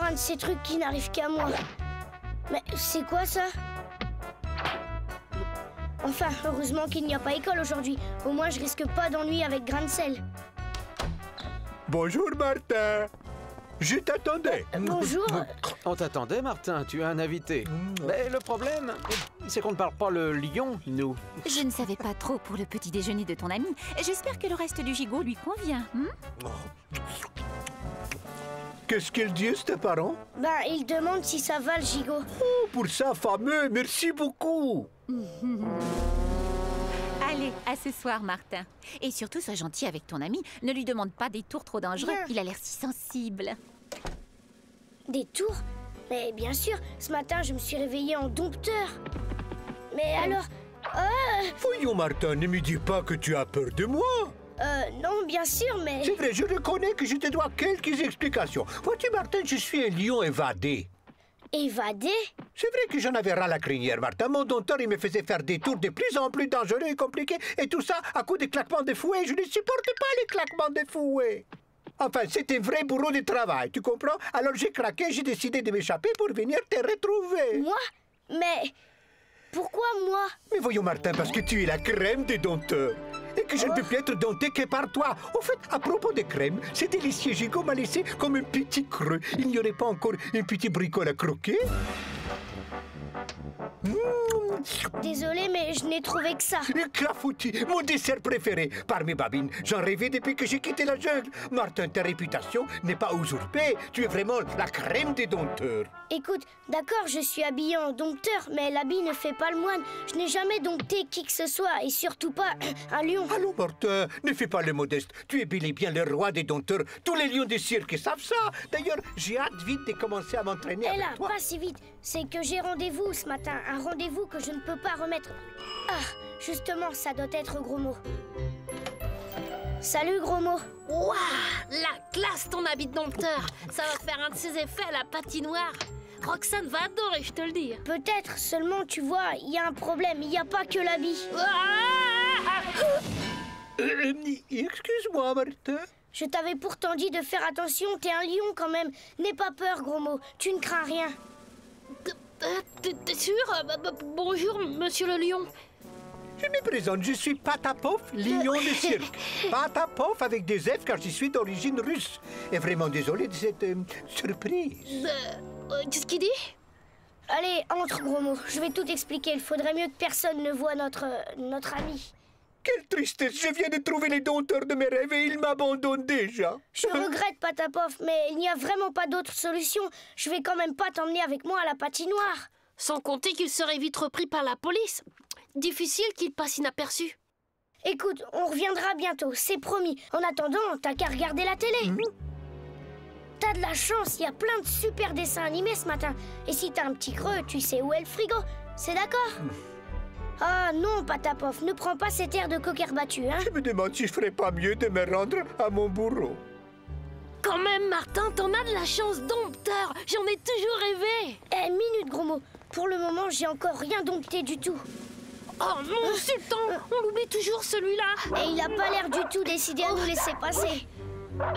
un de ces trucs qui n'arrivent qu'à moi. Mais c'est quoi ça? Enfin, heureusement qu'il n'y a pas école aujourd'hui. Au moins, je risque pas d'ennui avec grain de sel. Bonjour, Martin. Je t'attendais. Bonjour. On t'attendait, Martin, tu es un invité. Mais le problème, c'est qu'on ne parle pas le lion, nous. Je ne savais pas trop pour le petit déjeuner de ton ami. J'espère que le reste du gigot lui convient. Qu'est-ce qu'ils disent, tes parents? Ben, il demande si ça va le gigot. Oh, pour ça, fameux, merci beaucoup. Allez, à ce soir, Martin. Et surtout, sois gentil avec ton ami. Ne lui demande pas des tours trop dangereux. Bien. Il a l'air si sensible. Des tours? Mais bien sûr, ce matin, je me suis réveillée en dompteur. Mais alors... Voyons, Martin, ne me dis pas que tu as peur de moi. Non, bien sûr, mais... C'est vrai, je reconnais que je te dois quelques explications. Vois-tu, Martin, je suis un lion évadé. Évadé? C'est vrai que j'en avais ras la crinière, Martin. Mon dompteur, il me faisait faire des tours de plus en plus dangereux et compliqués. Et tout ça à coup de claquements de fouet. Je ne supporte pas les claquements de fouet. Enfin, c'est un vrai bourreau de travail, tu comprends? Alors j'ai craqué, j'ai décidé de m'échapper pour venir te retrouver. Moi? Mais... Pourquoi moi? Mais voyons, Martin, parce que tu es la crème des dompteurs. Et que je ne peux plus être dompté que par toi. Au fait, à propos de crème, ce délicieux gigot m'a laissé comme un petit creux. Il n'y aurait pas encore un petit bricole à croquer? Désolée, mais je n'ai trouvé que ça. Le clafoutis, mon dessert préféré. Par mes babines, j'en rêvais depuis que j'ai quitté la jungle. Martin, ta réputation n'est pas usurpée. Tu es vraiment la crème des dompteurs. Écoute, d'accord, je suis habillée en dompteur, mais l'habit ne fait pas le moine. Je n'ai jamais dompté qui que ce soit, et surtout pas un lion. Allons, Martin, ne fais pas le modeste. Tu es bel et bien le roi des dompteurs. Tous les lions des cirques savent ça. D'ailleurs, j'ai hâte vite de commencer à m'entraîner Eh avec là, toi. pas si vite. C'est que j'ai rendez-vous ce matin. Un rendez-vous que je ne peux pas remettre. Ah, justement, ça doit être Gros Mot. Salut, Gros Mot. Waouh, la classe ton habit de dompteur. Ça va faire un de ses effets à la patinoire. Roxane va adorer, je te le dis. Peut-être, seulement, tu vois, il y a un problème. Il n'y a pas que l'habit. Excuse-moi, Martin. Je t'avais pourtant dit de faire attention. T'es un lion quand même. N'aie pas peur, Gros Mot. Tu ne crains rien. T'es sûr? Bonjour, monsieur le lion. Je me présente, je suis Patapov, lion de cirque. Patapov avec des F car je suis d'origine russe. Et vraiment désolé de cette surprise. Qu'est-ce qu'il dit? Allez, entre, Gros Mot. Je vais tout expliquer. Il faudrait mieux que personne ne voie notre ami. Quelle tristesse, je viens de trouver les dompteurs de mes rêves et ils m'abandonnent déjà. Je regrette, Patapov, mais il n'y a vraiment pas d'autre solution. Je vais quand même pas t'emmener avec moi à la patinoire. Sans compter qu'il serait vite repris par la police. Difficile qu'il passe inaperçu. Écoute, on reviendra bientôt, c'est promis. En attendant, t'as qu'à regarder la télé. T'as de la chance, il y a plein de super dessins animés ce matin. Et si t'as un petit creux, tu sais où est le frigo. C'est d'accord? Ah non, Patapov, ne prends pas cet air de coquère battu, hein. Je me demande si je ferais pas mieux de me rendre à mon bourreau. Quand même, Martin, t'en as de la chance, dompteur. J'en ai toujours rêvé. Eh, minute, Gros Mot. Pour le moment, j'ai encore rien dompté du tout. Oh non, Sultan, on l'oublie toujours celui-là. Et il a pas l'air du tout décidé à nous laisser passer.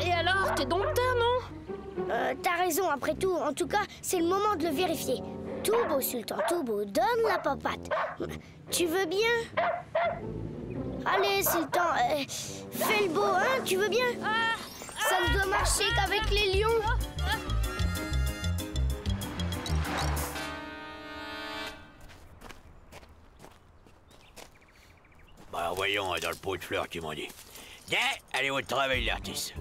Et alors, t'es dompteur, non? T'as raison, après tout. En tout cas, c'est le moment de le vérifier. Tout beau, Sultan, tout beau. Donne la papate. Tu veux bien? Allez, Sultan, fais le beau, hein? Tu veux bien? Ça ne doit marcher qu'avec les lions. Bah voyons, dans le pot de fleurs qu'ils m'ont dit. Tiens, allez au travail, l'artiste.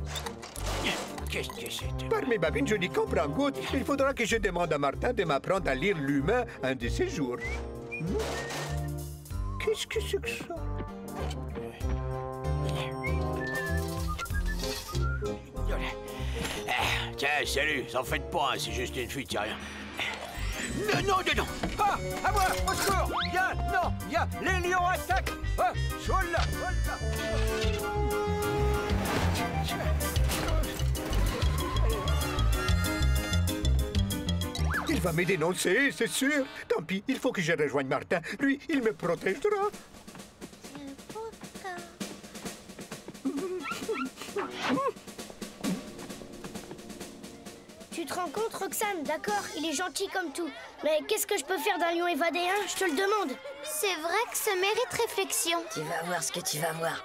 Qu'est-ce que c'est? Par mes babines, je n'y comprends goutte. Il faudra que je demande à Martin de m'apprendre à lire l'humain un de ces jours. Qu'est-ce que c'est que ça? Tiens, salut, s'en faites pas, hein, c'est juste une fuite, y'a rien. Non, non, non, non. Ah, à moi, au secours. Viens, non, viens, les lions attaquent. Ah, Chola, Il va me dénoncer, c'est sûr. Tant pis, il faut que je rejoigne Martin. Lui, il me protégera. Tu te rends compte, Roxane? D'accord, il est gentil comme tout. Mais qu'est-ce que je peux faire d'un lion évadé, hein? Je te le demande. C'est vrai que ça mérite réflexion. Tu vas voir ce que tu vas voir.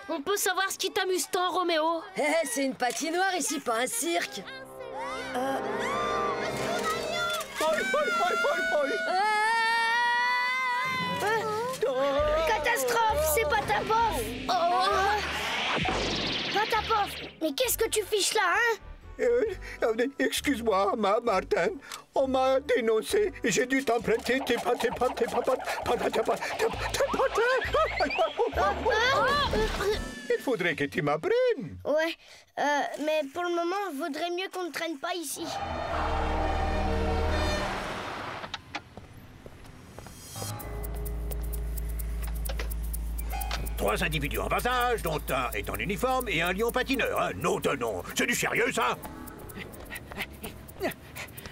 On peut savoir ce qui t'amuse tant, Roméo? C'est une patinoire ici, pas un cirque. Catastrophe, c'est Patapov. Patapov, mais qu'est-ce que tu fiches là, hein? Excuse-moi, Martin. On m'a dénoncé et j'ai dû t'emprunter tes pattes. Il faudrait que tu m'apprennes. Ouais, mais pour le moment, vaudrait mieux qu'on ne traîne pas ici. Trois individus en bas âge, dont un est en uniforme et un lion patineur. Hein. Nom de nom. C'est du sérieux, ça?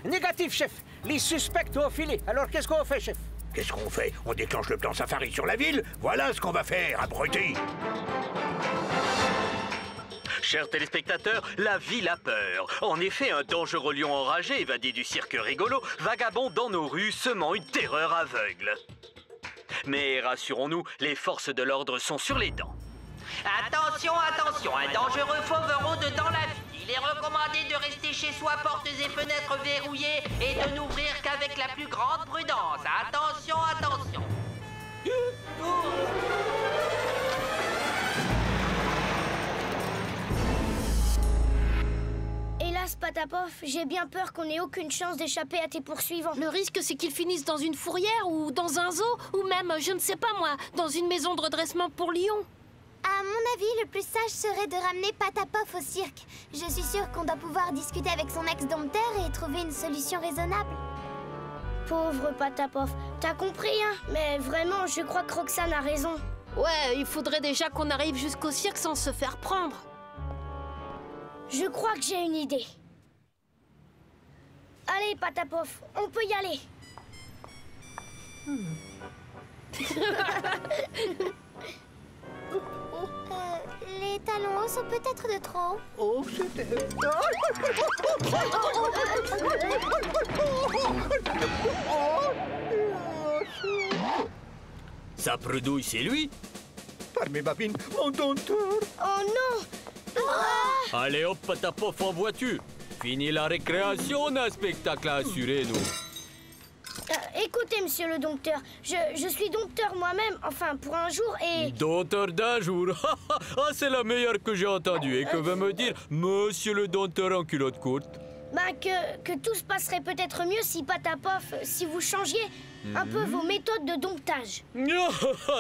Négatif, chef. Les suspects au filet. Alors qu'est-ce qu'on fait, chef? Qu'est-ce qu'on fait? On déclenche le plan safari sur la ville? Voilà ce qu'on va faire, abruti. Chers téléspectateurs, la ville a peur. En effet, un dangereux lion enragé évadé du cirque rigolo vagabonde dans nos rues, semant une terreur aveugle. Mais rassurons-nous, les forces de l'ordre sont sur les dents. Attention, attention, un dangereux fauve rôde dans la ville. Il est recommandé de rester chez soi, portes et fenêtres verrouillées et de n'ouvrir qu'avec la plus grande prudence. Attention, attention. Hélas, Patapov, j'ai bien peur qu'on ait aucune chance d'échapper à tes poursuivants. Le risque, c'est qu'ils finissent dans une fourrière ou dans un zoo, ou même, je ne sais pas moi, dans une maison de redressement pour lions. À mon avis, le plus sage serait de ramener Patapov au cirque. Je suis sûre qu'on doit pouvoir discuter avec son ex-dompteur et trouver une solution raisonnable. Pauvre Patapov, t'as compris, hein? Mais vraiment, je crois que Roxane a raison. Ouais, il faudrait déjà qu'on arrive jusqu'au cirque sans se faire prendre. Je crois que j'ai une idée. Allez, Patapov, on peut y aller. Les talons hauts sont peut-être de trop. Oh, c'était... Ça predouille, c'est lui? Par mes babines, mon dompteur. Oh non! Allez hop, Patapov en voiture. Fini la récréation, on a un spectacle à assurer, nous. Écoutez, monsieur le dompteur, je suis dompteur moi-même, enfin pour un jour et... Dompteur d'un jour. Ah, c'est la meilleure que j'ai entendue. Et que veut me dire monsieur le dompteur en culotte courte? Bah que tout se passerait peut-être mieux si Patapov, si vous changiez un peu vos méthodes de domptage.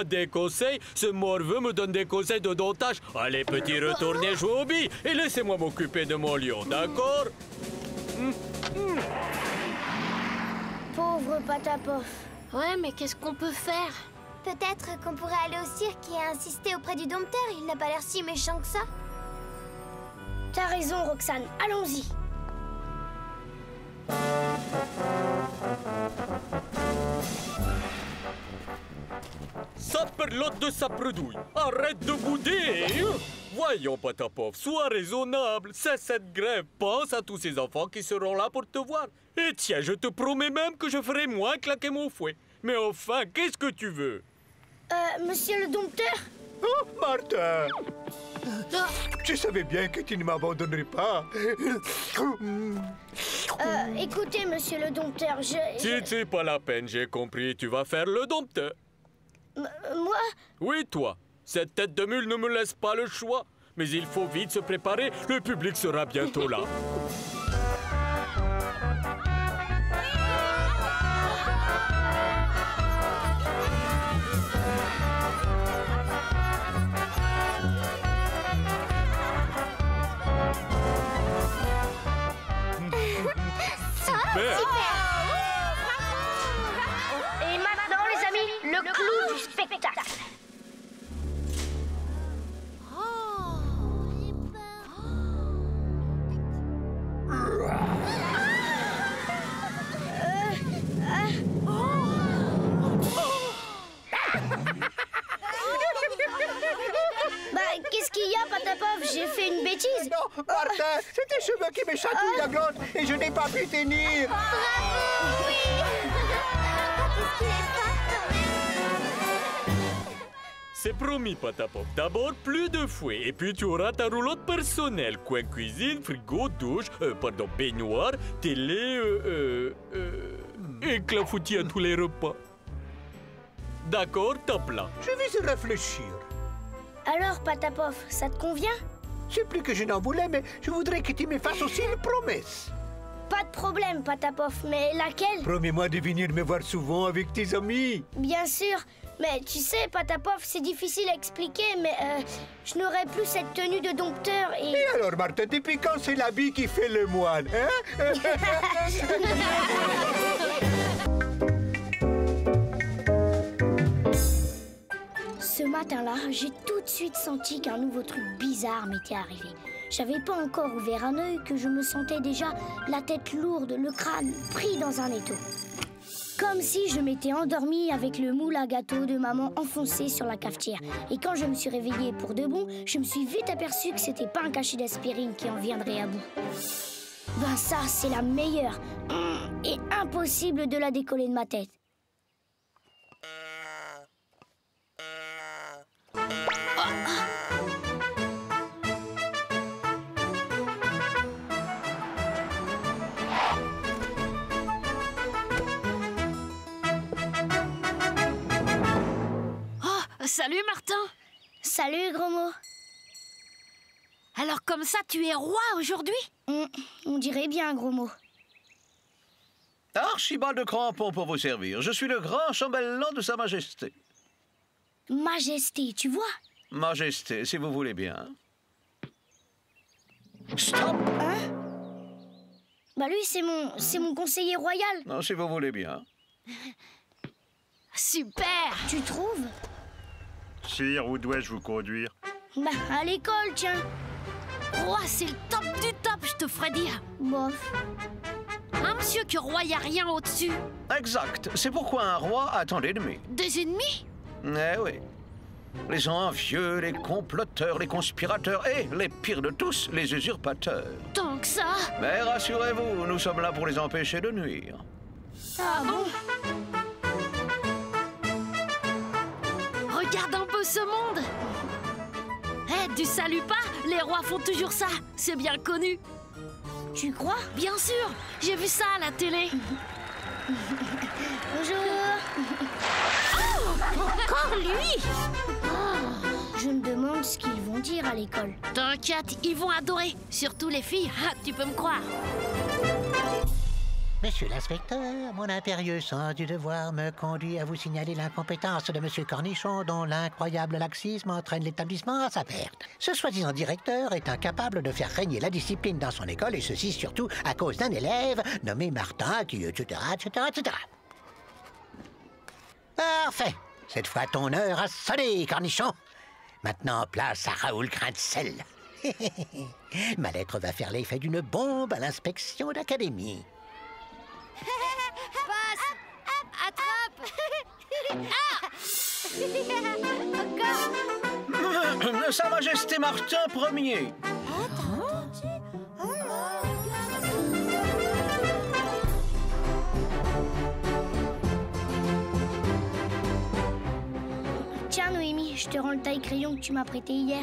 Des conseils? Ce morveux me donne des conseils de domptage. Allez, petit, retournez jouer aux billes et laissez-moi m'occuper de mon lion, d'accord? Pauvre Patapov. Ouais, mais qu'est-ce qu'on peut faire? Peut-être qu'on pourrait aller au cirque et insister auprès du dompteur. Il n'a pas l'air si méchant que ça. T'as raison, Roxane. Allons-y. Saperlotte de sapredouille, arrête de bouder! Voyons, Patapov, sois raisonnable. C'est cette grève. Pense à tous ces enfants qui seront là pour te voir. Et tiens, je te promets même que je ferai moins claquer mon fouet. Mais enfin, qu'est-ce que tu veux? Monsieur le dompteur? Oh, Martin! Je savais bien que tu ne m'abandonnerais pas. Écoutez, monsieur le dompteur, C'est pas la peine, j'ai compris. Tu vas faire le dompteur. Moi? Oui, toi. Cette tête de mule ne me laisse pas le choix. Mais il faut vite se préparer. Le public sera bientôt là. Super! Et maintenant, les amis, le clou du spectacle. Patapov, j'ai fait une bêtise. Non, Martin, c'est tes cheveux qui me chatouillent la glotte et je n'ai pas pu tenir. Bravo! Oui! Qu'est-ce qu'il est fort! C'est promis, Patapov. D'abord, plus de fouet. Et puis, tu auras ta roulotte personnelle. Coin cuisine, frigo, douche, baignoire, télé, éclafoutis à tous les repas. D'accord, top là. Je vais y réfléchir. Alors, Patapov, ça te convient? C'est plus que je n'en voulais, mais je voudrais que tu me fasses aussi une promesse. Pas de problème, Patapov, mais laquelle? Promets-moi de venir me voir souvent avec tes amis. Bien sûr, mais tu sais, Patapov, c'est difficile à expliquer, mais je n'aurai plus cette tenue de dompteur et... Et alors, Martin, depuis quand c'est l'habit qui fait le moine, hein? Ce matin-là, j'ai tout de suite senti qu'un nouveau truc bizarre m'était arrivé. J'avais pas encore ouvert un œil que je me sentais déjà la tête lourde, le crâne pris dans un étau. Comme si je m'étais endormie avec le moule à gâteau de maman enfoncé sur la cafetière. Et quand je me suis réveillée pour de bon, je me suis vite aperçue que c'était pas un cachet d'aspirine qui en viendrait à bout. Ben ça, c'est la meilleure. Et impossible de la décoller de ma tête. Salut Martin. Salut, gros mot. Alors comme ça, tu es roi aujourd'hui? On dirait bien, gros mot. Archibald de Crampon pour vous servir. Je suis le grand chambellan de Sa Majesté. Majesté, tu vois? Majesté, si vous voulez bien. Stop! Hein? Bah lui, c'est mon conseiller royal. Non, si vous voulez bien. Super! Tu trouves? Sire, où dois-je vous conduire? Bah, à l'école, tiens. Roi, c'est le top du top, je te ferai dire. Bof. Un monsieur que roi, y a rien au-dessus. Exact. C'est pourquoi un roi a tant d'ennemis. Des ennemis? Eh oui. Les envieux, les comploteurs, les conspirateurs et, les pires de tous, les usurpateurs. Tant que ça? Mais rassurez-vous, nous sommes là pour les empêcher de nuire. Ah bon? Regarde un peu ce monde. Du salut pas, les rois font toujours ça. C'est bien connu. Tu crois? Bien sûr, j'ai vu ça à la télé. Bonjour. Oh, encore lui? Je me demande ce qu'ils vont dire à l'école. T'inquiète, ils vont adorer. Surtout les filles, tu peux me croire. Monsieur l'inspecteur, mon impérieux sens du devoir me conduit à vous signaler l'incompétence de Monsieur Cornichon, dont l'incroyable laxisme entraîne l'établissement à sa perte. Ce soi-disant directeur est incapable de faire régner la discipline dans son école, et ceci surtout à cause d'un élève nommé Martin qui... etc. Parfait. Cette fois, ton heure a sonné, Cornichon. Maintenant, place à Raoul Grain de Sel. Ma lettre va faire l'effet d'une bombe à l'inspection d'académie. Passe! Attrape! Encore! Sa Majesté Martin Ier. Tiens, Noémie, je te rends le taille-crayon que tu m'as prêté hier.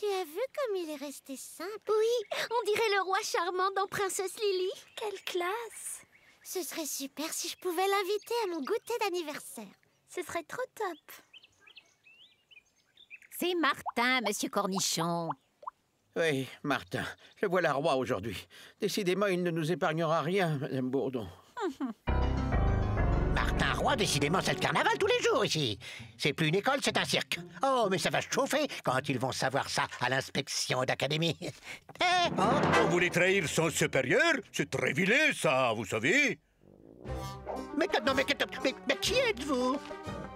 Tu as vu comme il est resté simple? Oui, on dirait le roi charmant dans Princesse Lily. Quelle classe! Ce serait super si je pouvais l'inviter à mon goûter d'anniversaire. Ce serait trop top. C'est Martin, Monsieur Cornichon. Oui, Martin. Le voilà roi aujourd'hui. Décidément, il ne nous épargnera rien, Madame Bourdon. Martin Roi, décidément, c'est le carnaval tous les jours ici. C'est plus une école, c'est un cirque. Oh, mais ça va chauffer quand ils vont savoir ça à l'inspection d'académie. On voulait trahir son supérieur? C'est très vilain, ça, vous savez. Mais qui êtes-vous?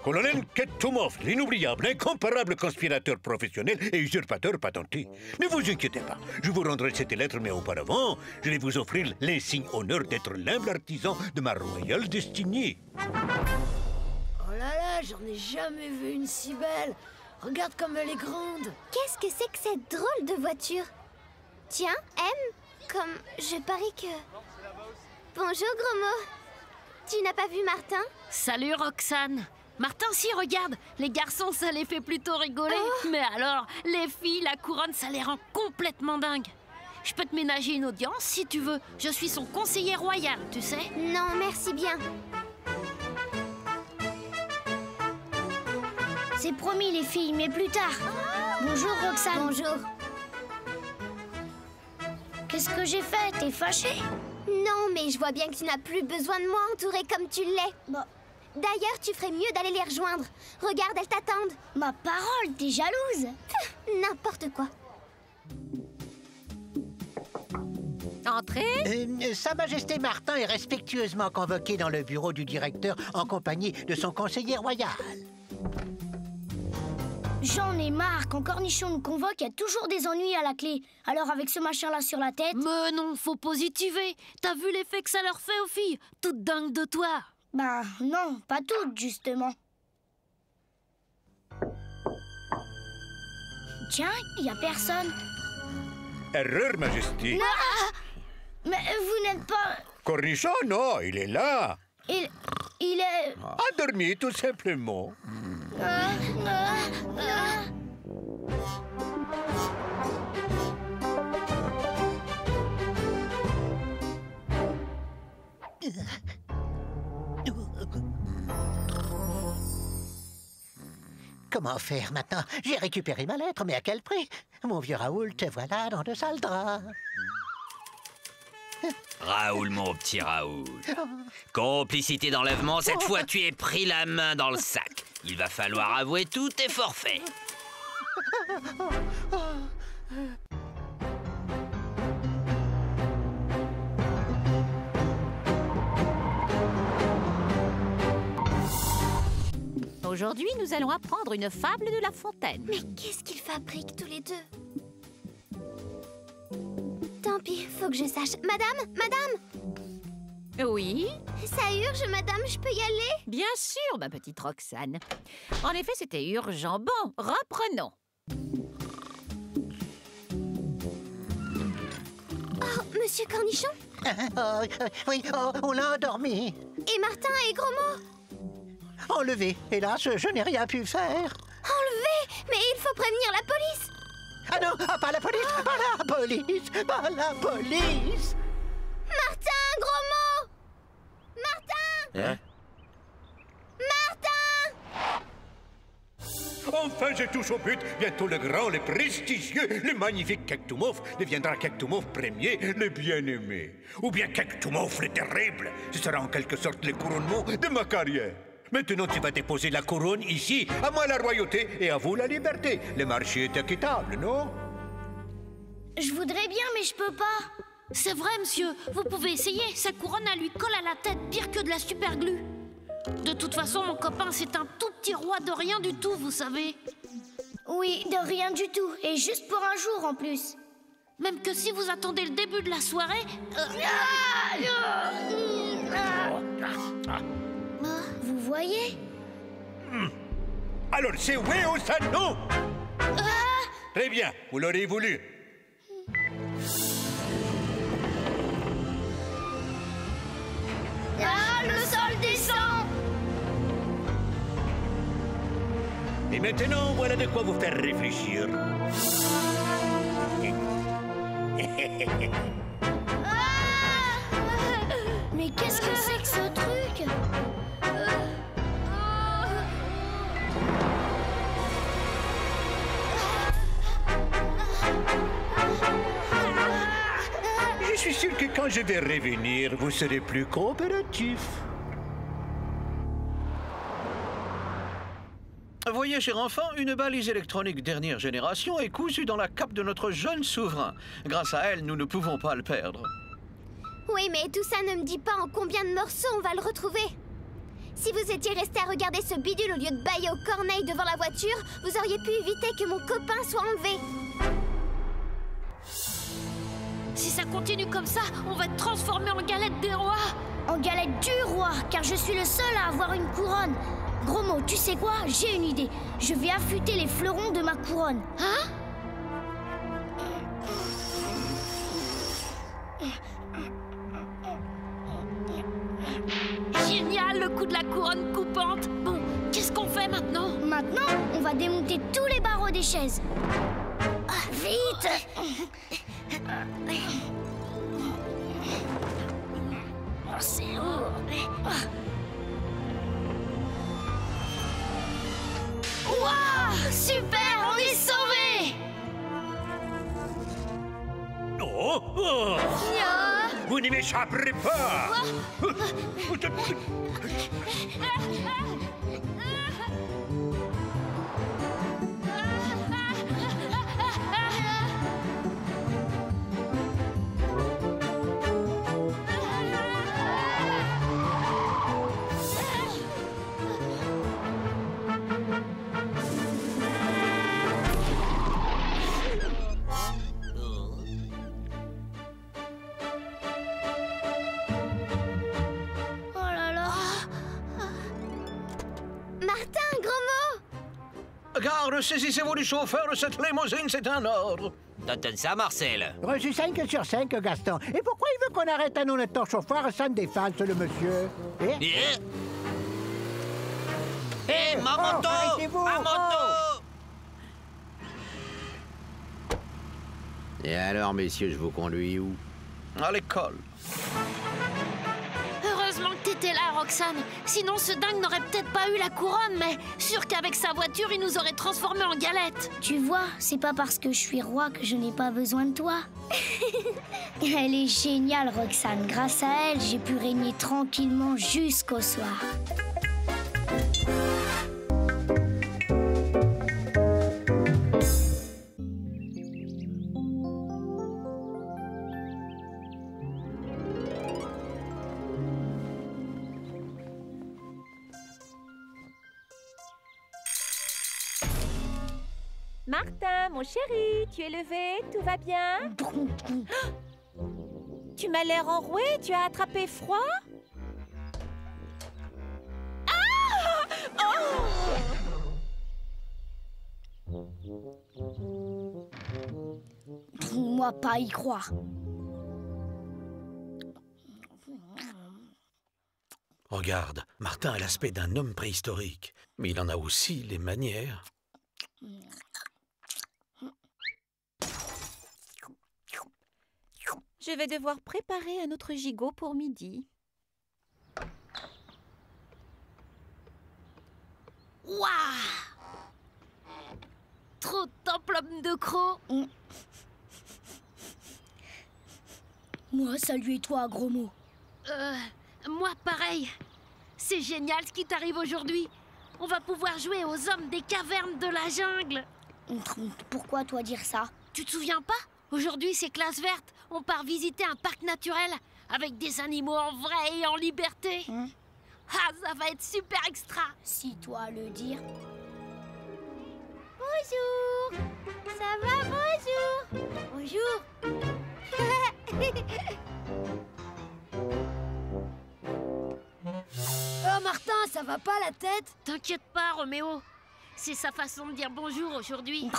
Colonel Ketumov, l'inoubliable, incomparable conspirateur professionnel et usurpateur patenté. Ne vous inquiétez pas, je vous rendrai cette lettre, mais auparavant, je vais vous offrir l'insigne honneur d'être l'humble artisan de ma royale destinée. Oh là là, j'en ai jamais vu une si belle. Regarde comme elle est grande. Qu'est-ce que c'est que cette drôle de voiture? Tiens, M, comme je parie que... Bonjour, gros mot. Tu n'as pas vu Martin? Salut, Roxane. Martin, si, regarde. Les garçons, ça les fait plutôt rigoler. Oh. Mais alors, les filles, la couronne, ça les rend complètement dingues. Je peux te ménager une audience si tu veux. Je suis son conseiller royal, tu sais. Non, merci bien. C'est promis, les filles, mais plus tard. Bonjour, Roxane. Bonjour. Qu'est-ce que j'ai fait? T'es fâchée? Non, mais je vois bien que tu n'as plus besoin de moi entourée comme tu l'es. Bah, d'ailleurs, tu ferais mieux d'aller les rejoindre. Regarde, elles t'attendent. Ma parole, t'es jalouse? N'importe quoi. Entrez. Sa Majesté Martin est respectueusement convoqué dans le bureau du directeur en compagnie de son conseiller royal. J'en ai marre. Quand Cornichon nous convoque, il y a toujours des ennuis à la clé. Alors avec ce machin-là sur la tête... Mais non, faut positiver. T'as vu l'effet que ça leur fait aux filles? Toutes dingues de toi. Bah non, pas toutes, justement. Tiens, il y a personne. Erreur, Majesté. Mais vous n'êtes pas... Cornichon, non, il est là. Il est... Endormi, tout simplement. Comment faire maintenant? J'ai récupéré ma lettre, mais à quel prix? Mon vieux Raoul, te voilà dans de sales draps. Raoul, mon petit Raoul. Complicité d'enlèvement, cette fois tu es pris la main dans le sac. Il va falloir avouer tous tes forfaits. Aujourd'hui, nous allons apprendre une fable de La Fontaine. Mais qu'est-ce qu'ils fabriquent tous les deux? Tant pis, faut que je sache. Madame, madame! Oui? Ça urge, madame, je peux y aller? Bien sûr, ma petite Roxane. En effet, c'était urgent. Bon, reprenons. Oh, monsieur Cornichon? Oui, on l'a endormi. Et Martin et Gros mot? Enlevé. Hélas, je n'ai rien pu faire. Enlevé? Mais il faut prévenir la police! Ah non, pas la police, pas la police, pas la police. Martin, Gros mot! Martin! Hein? Martin! Enfin, je touche au but. Bientôt le grand, le prestigieux, le magnifique Cactumov deviendra Cactumov Ier, le bien-aimé. Ou bien Cactumov le terrible. Ce sera en quelque sorte le couronnement de ma carrière. Maintenant, tu vas déposer la couronne ici. À moi la royauté et à vous la liberté. Le marché est équitable, non? Je voudrais bien, mais je peux pas. C'est vrai, monsieur. Vous pouvez essayer. Sa couronne, elle lui colle à la tête pire que de la superglue. De toute façon, mon copain, c'est un tout petit roi de rien du tout, vous savez. Oui, de rien du tout. Et juste pour un jour, en plus. Même que si vous attendez le début de la soirée... Vous voyez? Alors c'est oui ou ça non? Très bien, vous l'aurez voulu. Ah, le sol descend! Et maintenant, voilà de quoi vous faire réfléchir. Mais qu'est-ce que c'est que ce truc? Je suis sûr que quand je vais revenir, vous serez plus coopératif. Voyez, cher enfant, une balise électronique dernière génération est cousue dans la cape de notre jeune souverain. Grâce à elle, nous ne pouvons pas le perdre. Oui, mais tout ça ne me dit pas en combien de morceaux on va le retrouver. Si vous étiez resté à regarder ce bidule au lieu de bâiller aux corneilles devant la voiture, vous auriez pu éviter que mon copain soit enlevé. Si ça continue comme ça, on va être transformé en galette des rois. En galette du roi, car je suis le seul à avoir une couronne. Gros mot, tu sais quoi? J'ai une idée. Je vais affûter les fleurons de ma couronne. Hein? Génial, le coup de la couronne coupante. Bon, qu'est-ce qu'on fait maintenant? Maintenant, on va démonter tous les barreaux des chaises. Vite! C'est lourd. Waouh! Super, on est sauvés! Oh! Vous n'y m'échapperez pas! Garde, saisissez-vous du chauffeur de cette limousine, c'est un ordre. Donne ça, Marcel. Reçu 5 sur 5, Gaston. Et pourquoi il veut qu'on arrête un honnête chauffeur sans défense, le monsieur? Ma moto! Ma moto! Et alors, messieurs, je vous conduis où? À l'école. Heureusement que t'étais là, Roxane. Sinon, ce dingue n'aurait peut-être pas eu la couronne, mais sûr qu'avec sa voiture, il nous aurait transformés en galettes. Tu vois, c'est pas parce que je suis roi que je n'ai pas besoin de toi. Elle est géniale, Roxane. Grâce à elle, j'ai pu régner tranquillement jusqu'au soir. Martin, mon chéri, tu es levé, tout va bien? Tu m'as l'air enroué, tu as attrapé froid? Ah! Moi pas y croire. Regarde, Martin a l'aspect d'un homme préhistorique, mais il en a aussi les manières. Je vais devoir préparer un autre gigot pour midi. Waouh! Trop de templum de crocs. Moi, salut et toi, gros mot. Moi, pareil. C'est génial ce qui t'arrive aujourd'hui. On va pouvoir jouer aux hommes des cavernes de la jungle. Pourquoi toi dire ça? Tu te souviens pas? Aujourd'hui, c'est classe verte. On part visiter un parc naturel avec des animaux en vrai et en liberté. Ah, ça va être super extra. Si toi le dire. Bonjour. Ça va, bonjour. Bonjour. Oh, Martin, ça va pas la tête? T'inquiète pas, Roméo. C'est sa façon de dire bonjour aujourd'hui.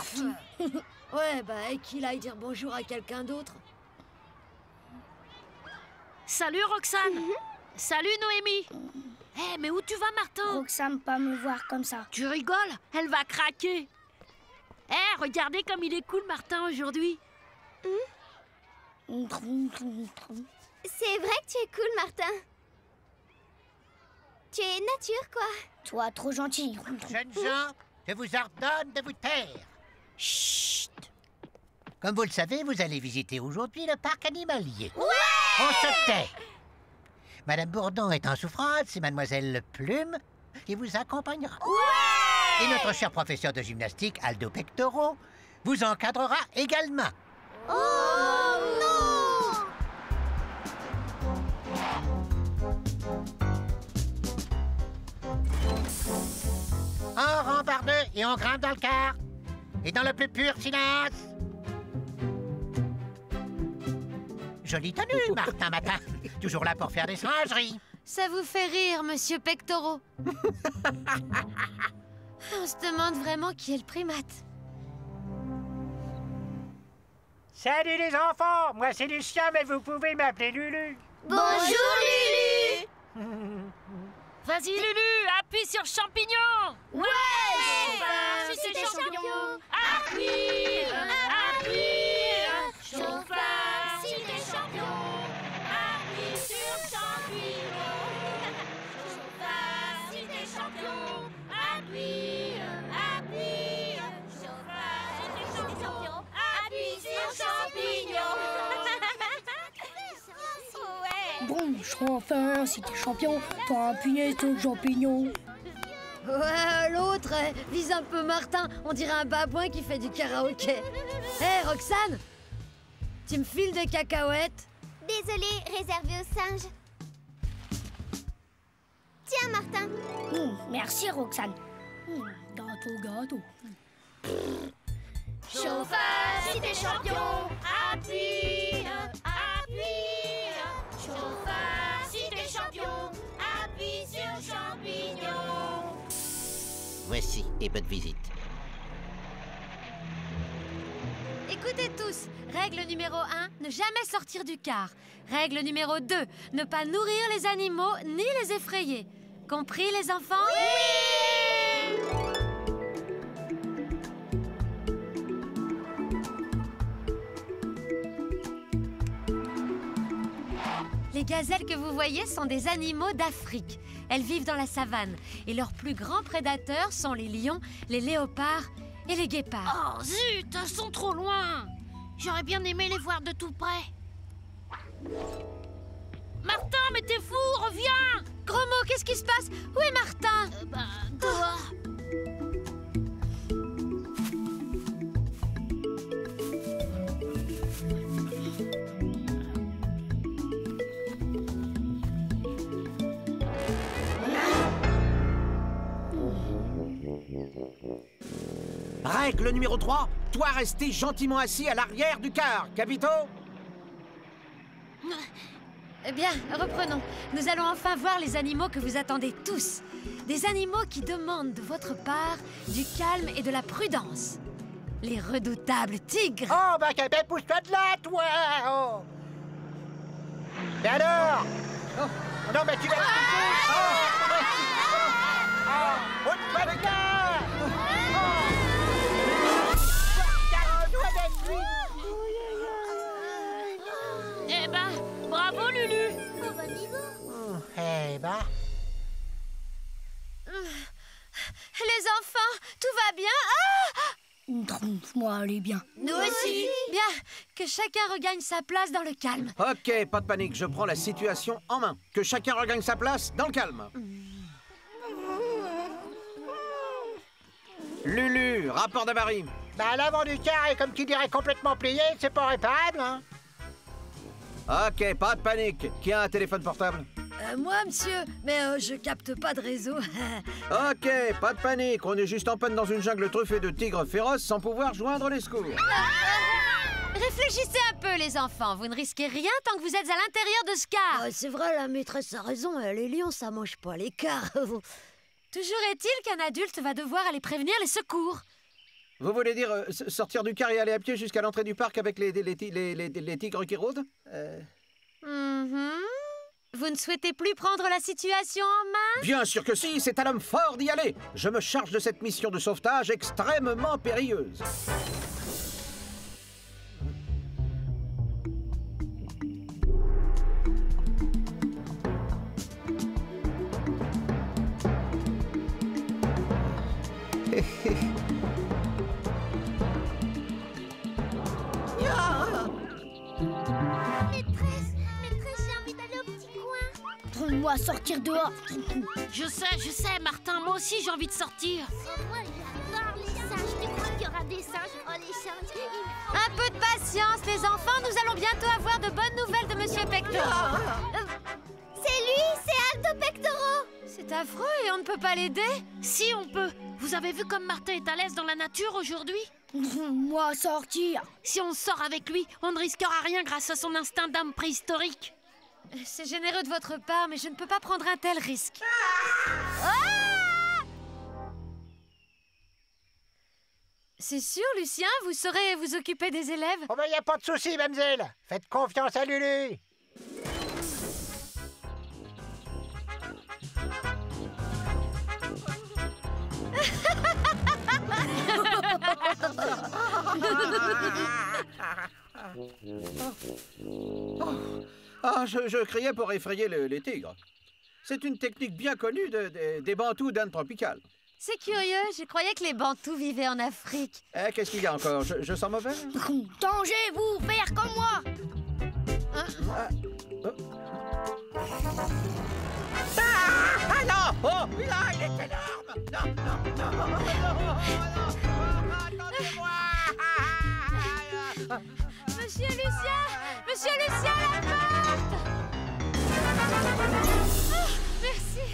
Ouais, bah, et qu'il aille dire bonjour à quelqu'un d'autre. Salut, Roxane. Salut, Noémie. Eh, mais où tu vas, Martin? Roxane, pas me voir comme ça. Tu rigoles? Elle va craquer. Eh, regardez comme il est cool, Martin, aujourd'hui. C'est vrai que tu es cool, Martin. Tu es nature, quoi. Toi, trop gentil. Jeunes gens, je vous ordonne de vous taire. Chut! Comme vous le savez, vous allez visiter aujourd'hui le parc animalier. Ouais! On se tait. Madame Bourdon est en souffrance, c'est Mademoiselle Plume qui vous accompagnera. Ouais! Et notre cher professeur de gymnastique, Aldo Pectoro, vous encadrera également. Oh non! En rang par deux et on grimpe dans le car. Et dans le plus pur silence. Jolie tenue, Martin Matin. Toujours là pour faire des singeries. Ça vous fait rire, monsieur Pectoro. On se demande vraiment qui est le primate. Salut les enfants, moi c'est Lucien, mais vous pouvez m'appeler Lulu. Bonjour Lulu. Vas-y Lulu, appuie sur champignon. Ouais, chauffeur, si t'es champion. Appuie, appuie. Chauffeur, si t'es champion. Appuie sur champignon. Chauffeur, si t'es champion. Appuie, appuie. Chauffeur, si t'es champion. Appuie sur champignon. Bon, chauffeur, si t'es champion, t'as appuyé sur le champignon. Ouais, l'autre vise un peu Martin. On dirait un babouin qui fait du karaoké. Hé, Roxane, tu me files des cacahuètes? Désolée, réservé aux singes. Tiens, Martin. Merci, Roxane. Gâteau. Chauffeur, si t'es champion, appuie, appuie. Chauffeur, si t'es champion, appuie sur champignon. Voici, et bonne visite. Écoutez tous, règle numéro 1, ne jamais sortir du car. Règle numéro 2, ne pas nourrir les animaux ni les effrayer. Compris les enfants? Oui! Les gazelles que vous voyez sont des animaux d'Afrique. Elles vivent dans la savane et leurs plus grands prédateurs sont les lions, les léopards et les guépards. Oh zut, elles sont trop loin. J'aurais bien aimé les voir de tout près. Martin, mais t'es fou, reviens. Gros mot, qu'est-ce qui se passe? Où est Martin? Dehors. Règle numéro 3, toi rester gentiment assis à l'arrière du car, Capito. Eh bien, reprenons. Nous allons enfin voir les animaux que vous attendez tous. Des animaux qui demandent de votre part du calme et de la prudence. Les redoutables tigres. Oh, bah, Capet, pousse-toi de là, toi. Oh. Et alors? Oh. Non, mais tu vas te ôte-toi de là. Eh ben, bravo Lulu. Eh ben... Les enfants, tout va bien? Moi, allez bien. Nous aussi. Bien, que chacun regagne sa place dans le calme. Ok, pas de panique, je prends la situation en main. Que chacun regagne sa place dans le calme. Lulu, rapport d'avarie. Bah, l'avant du car est, comme tu dirais, complètement plié, c'est pas réparable, hein? Ok, pas de panique. Qui a un téléphone portable? Moi, monsieur, mais je capte pas de réseau. Ok, pas de panique. On est juste en panne dans une jungle truffée de tigres féroces sans pouvoir joindre les secours. Réfléchissez un peu, les enfants. Vous ne risquez rien tant que vous êtes à l'intérieur de ce car. C'est vrai, la maîtresse a raison. Les lions, ça mange pas les cars. Toujours est-il qu'un adulte va devoir aller prévenir les secours. Vous voulez dire sortir du car et aller à pied jusqu'à l'entrée du parc avec les tigres qui rôdent? Vous ne souhaitez plus prendre la situation en main? Bien sûr que si, c'est à l'homme fort d'y aller. Je me charge de cette mission de sauvetage extrêmement périlleuse. Moi sortir dehors. Je sais, Martin, moi aussi j'ai envie de sortir. Moi, j'adore les singes. Tu crois qu'il y aura des singes? Oh, les singes. Un peu de patience, les enfants. Nous allons bientôt avoir de bonnes nouvelles de Monsieur Pectoro. C'est lui, c'est Alto Pectoro. C'est affreux et on ne peut pas l'aider? Si, on peut. Vous avez vu comme Martin est à l'aise dans la nature aujourd'hui? Moi sortir. Si on sort avec lui, on ne risquera rien grâce à son instinct d'homme préhistorique. C'est généreux de votre part, mais je ne peux pas prendre un tel risque. C'est sûr, Lucien, vous saurez vous occuper des élèves? Oh ben, y a pas de souci, mademoiselle. Faites confiance à Lulu. Je criais pour effrayer les tigres. C'est une technique bien connue des bantous d'Inde tropicale. C'est curieux, je croyais que les bantous vivaient en Afrique. Qu'est-ce qu'il y a encore? Je sens mauvais? Tangez-vous, faire comme moi. Ah non! Oh, là, il est énorme! Non, non, non, attendez-moi! Monsieur Lucien! Monsieur Lucien, la porte! Oh, merci.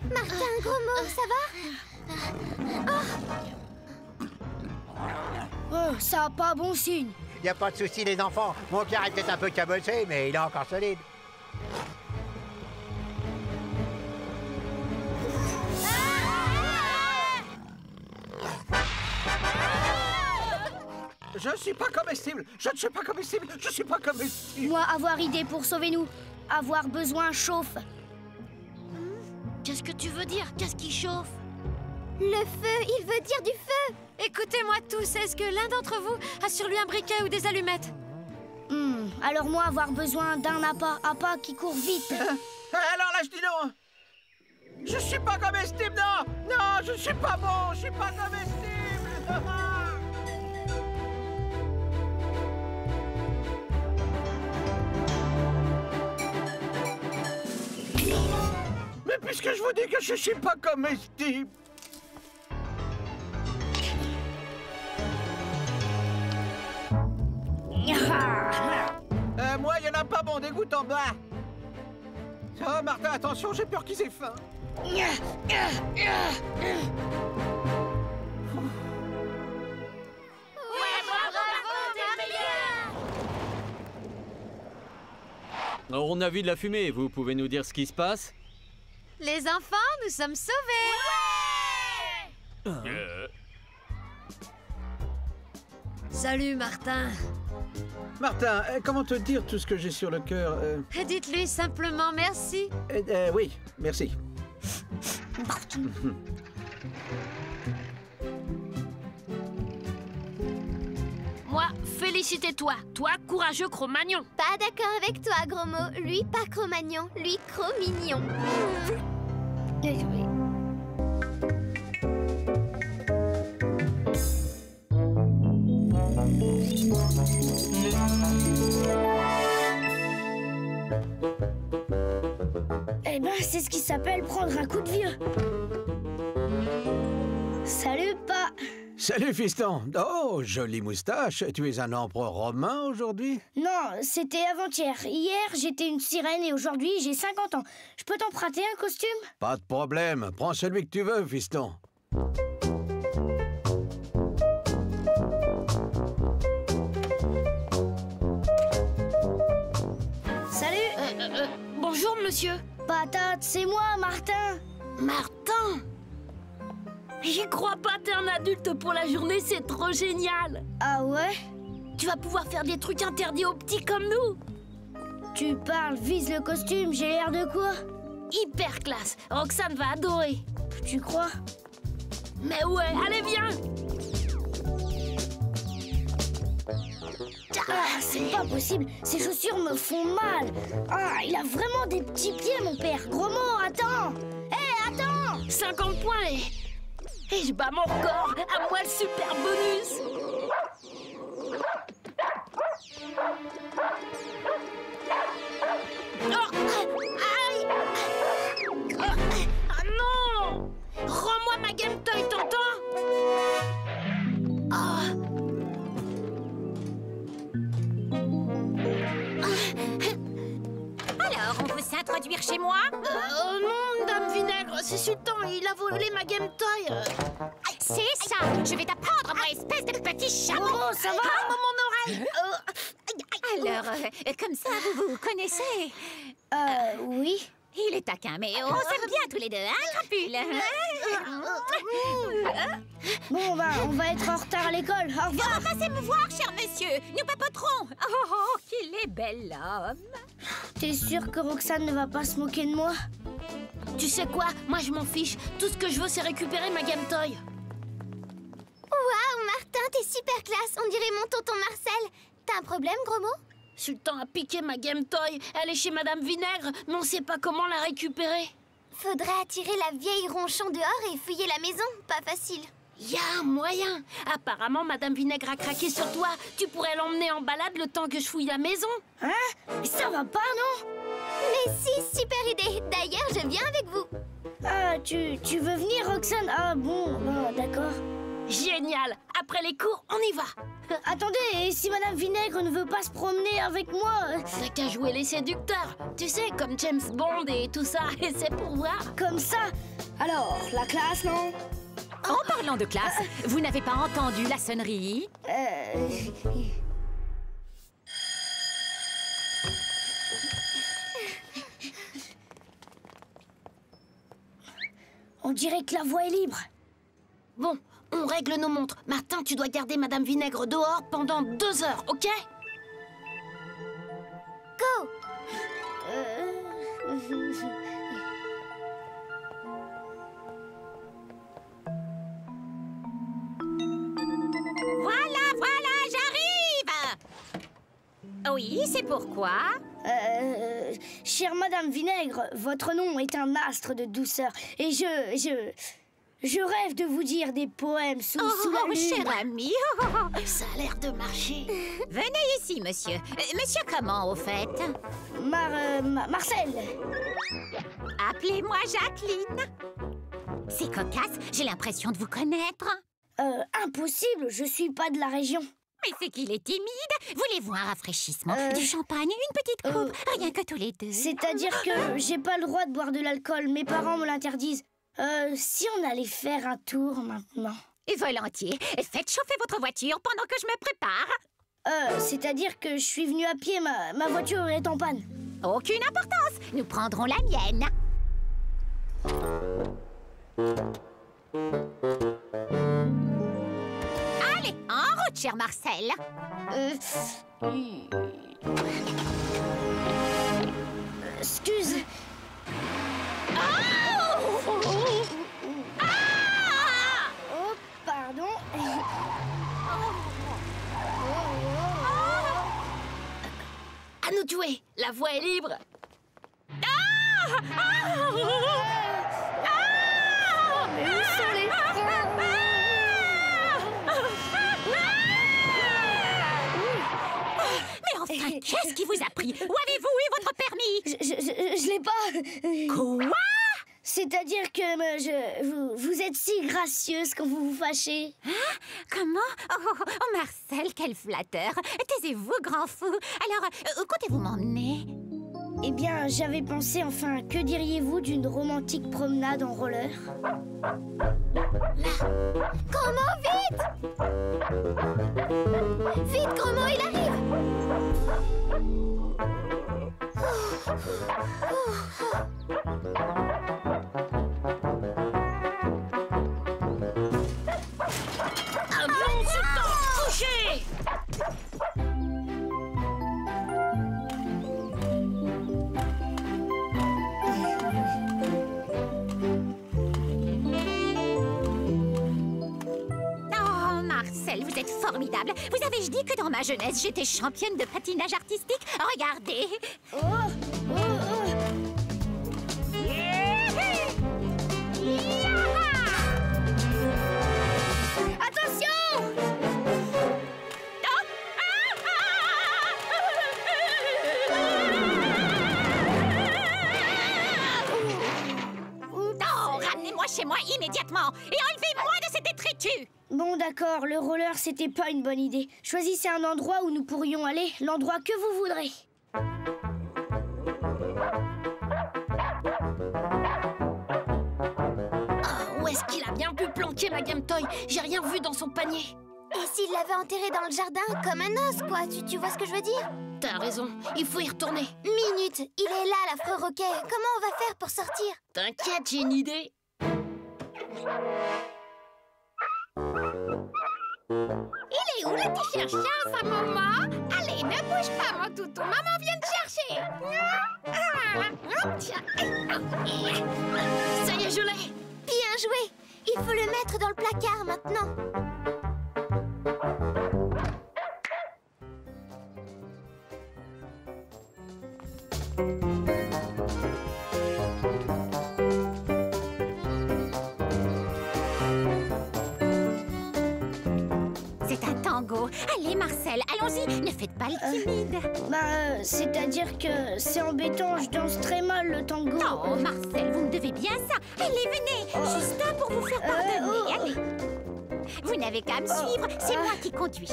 Martin, gros mot, ça va? Oh, ça a pas bon signe. Y a pas de souci, les enfants. Mon cœur est peut-être un peu cabossé, mais il est encore solide. Je suis pas comestible! Je ne suis pas comestible! Je suis pas comestible! Moi, avoir idée pour sauver nous. Avoir besoin chauffe. Qu'est-ce que tu veux dire? Qu'est-ce qui chauffe? Le feu, il veut dire du feu. Écoutez-moi tous, est-ce que l'un d'entre vous a sur lui un briquet ou des allumettes? Alors moi, avoir besoin d'un appât qui court vite. Alors là, je dis non! Je suis pas comestible, non! Non, je suis pas bon! Je suis pas comestible! Mais puisque je vous dis que je suis pas comestible! Moi, il y en a pas bon dégoût en bas! Oh, Martin, attention, j'ai peur qu'ils aient faim! On a vu de la fumée, vous pouvez nous dire ce qui se passe? Les enfants, nous sommes sauvés! Salut, Martin. Martin, comment te dire tout ce que j'ai sur le cœur? Dites-lui simplement merci. Oui, merci. Moi, félicitez-toi. Toi, courageux Cro-Magnon. Pas d'accord avec toi, gros mot. Lui, pas Cro-Magnon. Lui, Cro-Mignon. Eh ben, c'est ce qui s'appelle prendre un coup de vieux. Salut, pas. Salut, fiston. Oh, jolie moustache. Tu es un empereur romain aujourd'hui? Non, c'était avant-hier. Hier, j'étais une sirène et aujourd'hui, j'ai 50 ans. Je peux t'emprunter un costume? Pas de problème. Prends celui que tu veux, fiston. Salut. Bonjour, monsieur. Patate, c'est moi, Martin. Martin? J'y crois pas, t'es un adulte pour la journée, c'est trop génial. Ah ouais? Tu vas pouvoir faire des trucs interdits aux petits comme nous. Tu parles, vise le costume, j'ai l'air de quoi? Hyper classe, Roxane va adorer. Tu crois? Mais ouais, allez viens. Ah, c'est pas possible, ces chaussures me font mal. Ah, il a vraiment des petits pieds, mon père. Gros mot, attends. Hé, attends. 50 points et je bats mon record. À moi le super bonus. Oh, aïe. Ah non. Rends-moi ma Game Toy, t'entends? Alors, on peut s'introduire chez moi? Non, Dame Vinaigre, c'est Sultan, il a volé ma Game Toy. C'est ça. Je vais t'apprendre, moi, espèce de petit chameau. Oh, ça va? Mon oreille. Alors, comme ça, vous vous connaissez? Oui. Il est taquin, mais on s'aime bien tous les deux, hein, Crapule? Bon, bah, on va être en retard à l'école. Au revoir. Passez me voir, cher monsieur. Nous papoterons. Oh, qu'il est bel homme. T'es sûr que Roxane ne va pas se moquer de moi? Tu sais quoi? Moi, je m'en fiche. Tout ce que je veux, c'est récupérer ma Game Toy. Waouh, Martin, t'es super classe. On dirait mon tonton Marcel. T'as un problème, gros mot? Sultan a piqué ma Game Toy. Elle est chez Madame Vinaigre, mais on sait pas comment la récupérer. Faudrait attirer la vieille ronchon dehors et fouiller la maison. Pas facile. Y a un moyen. Apparemment, Madame Vinaigre a craqué sur toi. Tu pourrais l'emmener en balade le temps que je fouille la maison. Hein? Mais ça va pas, non? Mais si, super idée. D'ailleurs, je viens avec vous. Ah, tu veux venir, Roxane? Ah bon, d'accord. Génial. Après les cours, on y va. Attendez, et si Madame Vinaigre ne veut pas se promener avec moi? T'as qu'à jouer les séducteurs. Tu sais, comme James Bond et tout ça. Et c'est pour voir. Comme ça? Alors, la classe, non? En parlant de classe, vous n'avez pas entendu la sonnerie? On dirait que la voie est libre. Bon, on règle nos montres. Martin, tu dois garder Madame Vinaigre dehors pendant 2 heures, ok? Go! Voilà, j'arrive! Oui, c'est pourquoi? Chère Madame Vinaigre, votre nom est un astre de douceur. Et je rêve de vous dire des poèmes sous la lune. Cher ami. Ça a l'air de marcher. Venez ici, monsieur. Monsieur comment, au fait? Marcel. Appelez-moi Jacqueline. C'est cocasse, j'ai l'impression de vous connaître. Impossible, je suis pas de la région. Mais c'est qu'il est timide. Voulez-vous un rafraîchissement? Du champagne, une petite coupe, rien que tous les deux. C'est-à-dire que j'ai pas le droit de boire de l'alcool. Mes parents me l'interdisent. Si on allait faire un tour maintenant? Et volontiers. Faites chauffer votre voiture pendant que je me prépare. C'est-à-dire que je suis venue à pied, ma voiture est en panne. Aucune importance. Nous prendrons la mienne. Allez, en route, cher Marcel. Excuse. Oh, pardon. À nous de jouer. La voie est libre. Mais où sont les freins? Mais enfin, qu'est-ce qui vous a pris? Où avez-vous eu votre permis? Je l'ai pas. Quoi? C'est-à-dire que vous êtes si gracieuse quand vous vous fâchez. Hein? Comment? Oh, Marcel, quel flatteur. Taisez-vous, grand fou. Alors, où comptez-vous m'emmener? Eh bien, j'avais pensé, enfin, que diriez-vous d'une romantique promenade en roller? Là! Comment, vite! Vite, Gromo, il arrive! Allons, Sultan, couchez! Vous êtes formidable. Vous avez-je dit que dans ma jeunesse, j'étais championne de patinage artistique? Regardez. Attention! Ramenez-moi chez moi immédiatement et enlevez-moi de cette détritus. Bon, d'accord, le roller, c'était pas une bonne idée. Choisissez un endroit où nous pourrions aller, l'endroit que vous voudrez. Où est-ce qu'il a bien pu planter manqué ma Game Toy. J'ai rien vu dans son panier. Et s'il l'avait enterré dans le jardin comme un os, quoi, tu vois ce que je veux dire? T'as raison, il faut y retourner. Minute, il est là, l'affreux Roquet. Comment on va faire pour sortir? T'inquiète, j'ai une idée. Il est où le petit chercheur, sa maman? Allez, ne bouge pas, mon toutou. Maman vient te chercher. Ça y est, je l'ai. Bien joué. Il faut le mettre dans le placard maintenant. C'est un tango. Allez, Marcel, allons-y. Ne faites pas le timide. C'est-à-dire que c'est embêtant, je danse très mal le tango. Oh, Marcel, vous me devez bien ça. Allez, venez. Juste un pour vous faire pardonner. Allez. Vous n'avez qu'à me suivre. C'est moi qui conduis.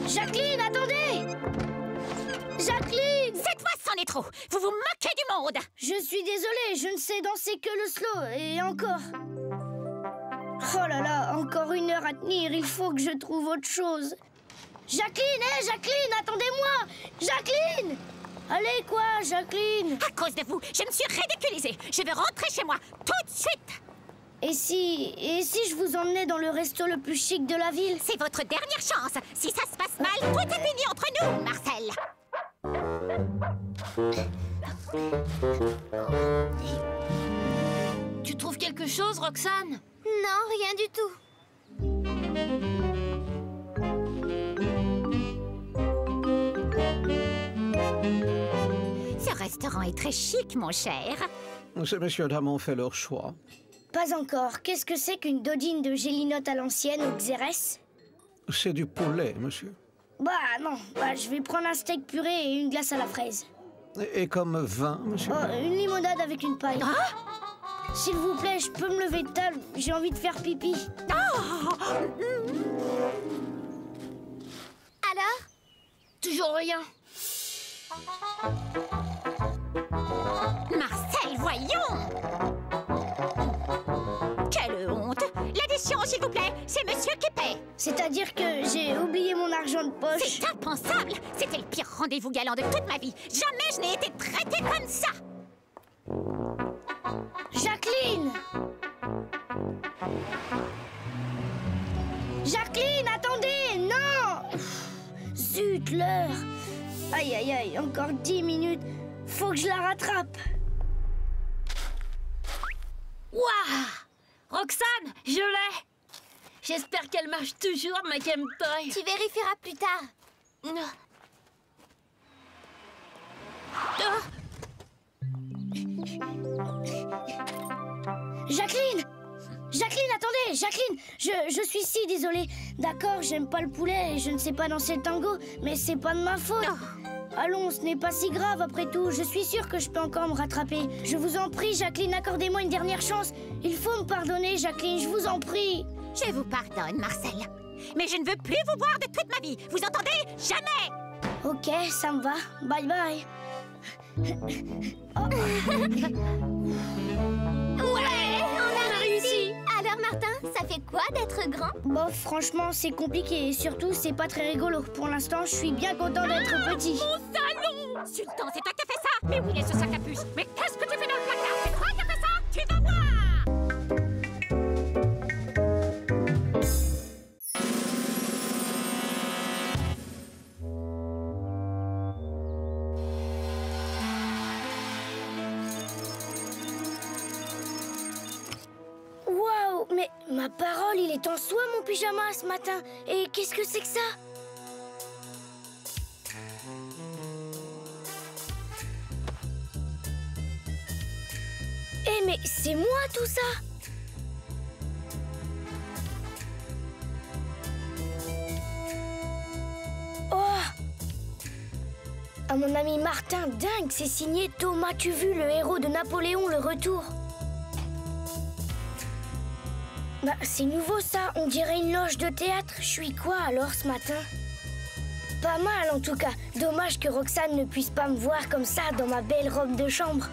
Jacqueline, attendez! Jacqueline! Cette fois, c'en est trop. Vous vous moquez du monde. Je suis désolée, je ne sais danser que le slow, et encore. Oh là là, encore 1 heure à tenir, il faut que je trouve autre chose. Jacqueline, Jacqueline, attendez-moi! Jacqueline! Allez, quoi, Jacqueline? À cause de vous, je me suis ridiculisée. Je vais rentrer chez moi, tout de suite. Et si je vous emmenais dans le resto le plus chic de la ville? C'est votre dernière chance. Si ça se passe mal, tout est fini entre nous, Marcel. Tu trouves quelque chose, Roxane? Non, rien du tout. Ce restaurant est très chic, mon cher. Ces messieurs dames ont fait leur choix. Pas encore. Qu'est-ce que c'est qu'une dodine de gélinote à l'ancienne au Xérès? C'est du poulet, monsieur. Bah non, je vais prendre un steak puré et une glace à la fraise. Et comme vin, monsieur? Oh, une limonade avec une paille. S'il vous plaît, je peux me lever de table, j'ai envie de faire pipi. Alors? Toujours rien. Marcel, voyons! Quelle honte! L'addition, s'il vous plaît, c'est monsieur qui paie. C'est-à-dire que j'ai oublié mon argent de poche. C'est impensable! C'était le pire rendez-vous galant de toute ma vie. Jamais je n'ai été traitée comme ça! Jacqueline! Jacqueline, attendez! Non! Zut, l'heure! Aïe, aïe, aïe, encore 10 minutes. Faut que je la rattrape. Waouh! Roxane, je l'ai! J'espère qu'elle marche toujours, ma Game Toy. Tu vérifieras plus tard. Jacqueline! Jacqueline, attendez! Jacqueline! Je suis si désolée. D'accord, j'aime pas le poulet et je ne sais pas danser le tango, mais c'est pas de ma faute. Allons, ce n'est pas si grave après tout. Je suis sûre que je peux encore me rattraper. Je vous en prie, Jacqueline, accordez-moi une dernière chance. Il faut me pardonner, Jacqueline, je vous en prie. Je vous pardonne, Marcel. Mais je ne veux plus vous voir de toute ma vie. Vous entendez? Jamais! Ok, ça me va. Bye bye. Ouais, on a réussi. Alors, Martin, ça fait quoi d'être grand? Bon, franchement, c'est compliqué et surtout, c'est pas très rigolo. Pour l'instant, je suis bien content d'être petit. Mon salon! Sultan, c'est toi qui as fait ça? Mais où est ce sac à puce? Mais qu'est-ce que tu fais dans le placard? C'est toi qui as fait ça? Tu vas voir! Waouh, mais ma parole, il est en soie mon pyjama ce matin. Et qu'est-ce que c'est que ça? Eh mais c'est moi tout ça? Oh! À mon ami Martin, dingue, c'est signé Thomas Tuvu, le héros de Napoléon, le retour. Bah, c'est nouveau ça, on dirait une loge de théâtre. Je suis quoi alors ce matin? Pas mal en tout cas. Dommage que Roxane ne puisse pas me voir comme ça dans ma belle robe de chambre.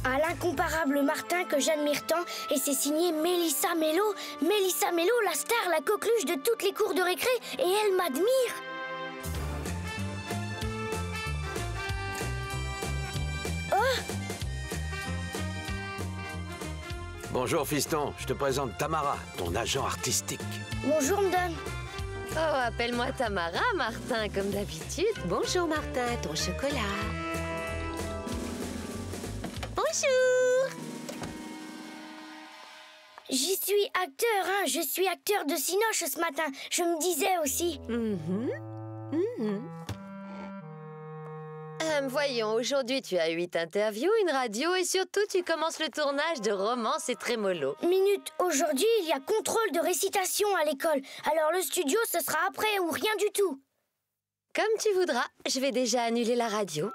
À l'incomparable Martin que j'admire tant, et c'est signé Mélissa Mello. Mélissa Mello, la star, la coqueluche de toutes les cours de récré, et elle m'admire. Oh! Bonjour fiston, je te présente Tamara, ton agent artistique. Bonjour madame. Oh, appelle-moi Tamara, Martin, comme d'habitude. Bonjour Martin, ton chocolat. Bonjour. J'y suis acteur, hein. Je suis acteur de Cinoche ce matin. Je me disais aussi. Voyons, aujourd'hui tu as 8 interviews, une radio et surtout tu commences le tournage de Romance et Trémolo. Minute, aujourd'hui il y a contrôle de récitation à l'école. Alors le studio ce sera après ou rien du tout. Comme tu voudras, je vais déjà annuler la radio.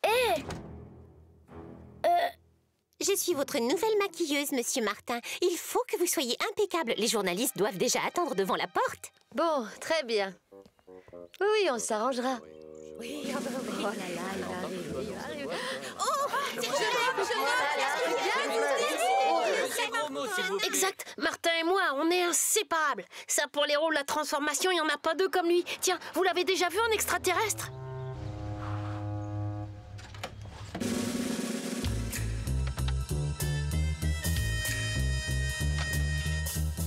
Hé! Je suis votre nouvelle maquilleuse, monsieur Martin. Il faut que vous soyez impeccable. Les journalistes doivent déjà attendre devant la porte. Bon, très bien. Oui, on s'arrangera. Oui, oh là là, il arrive. Exact, Martin et moi, on est inséparables. Ça, pour les rôles, la transformation, il n'y en a pas deux comme lui. Tiens, vous l'avez déjà vu en extraterrestre?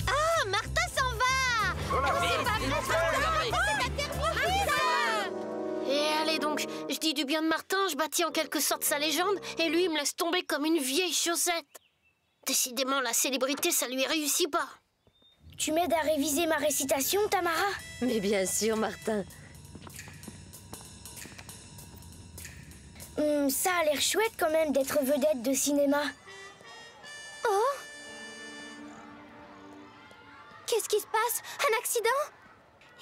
Ah, Martin s'en va! C'est pas vrai, Et allez donc, je dis du bien de Martin, je bâtis en quelque sorte sa légende, et lui, il me laisse tomber comme une vieille chaussette. Décidément, la célébrité, ça lui réussit pas. Tu m'aides à réviser ma récitation, Tamara? Mais bien sûr, Martin. Ça a l'air chouette quand même d'être vedette de cinéma. Oh! Qu'est-ce qui se passe? Un accident?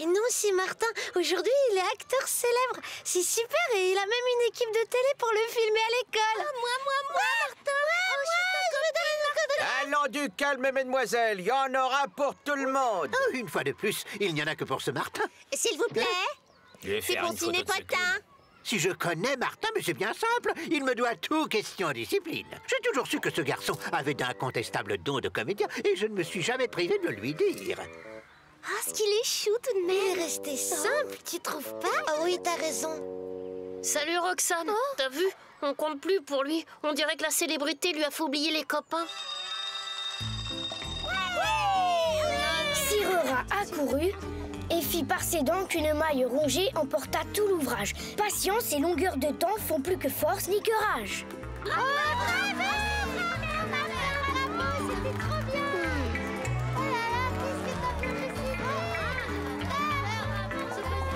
Et non, c'est Martin. Aujourd'hui, il est acteur célèbre. C'est super et il a même une équipe de télé pour le filmer à l'école. Moi, Martin. Allons du calme, mesdemoiselles. Il y en aura pour tout le monde. Oh, une fois de plus, il n'y en a que pour ce Martin. S'il vous plaît. C'est pour Cinépotin. Si je connais Martin, mais c'est bien simple, il me doit tout question discipline. J'ai toujours su que ce garçon avait d'incontestables dons de comédien et je ne me suis jamais privé de le lui dire. Ah, ce qu'il est chou tout de même. Il est resté simple, tu trouves pas? Oh oui, t'as raison. Salut Roxane, t'as vu? On compte plus pour lui. On dirait que la célébrité lui a fait oublier les copains. Sirera accourut et fit par ses dents qu'une maille rongée emporta tout l'ouvrage. Patience et longueur de temps font plus que force ni que rage. C'était trop bien! Oh là là, qu'est-ce que t'as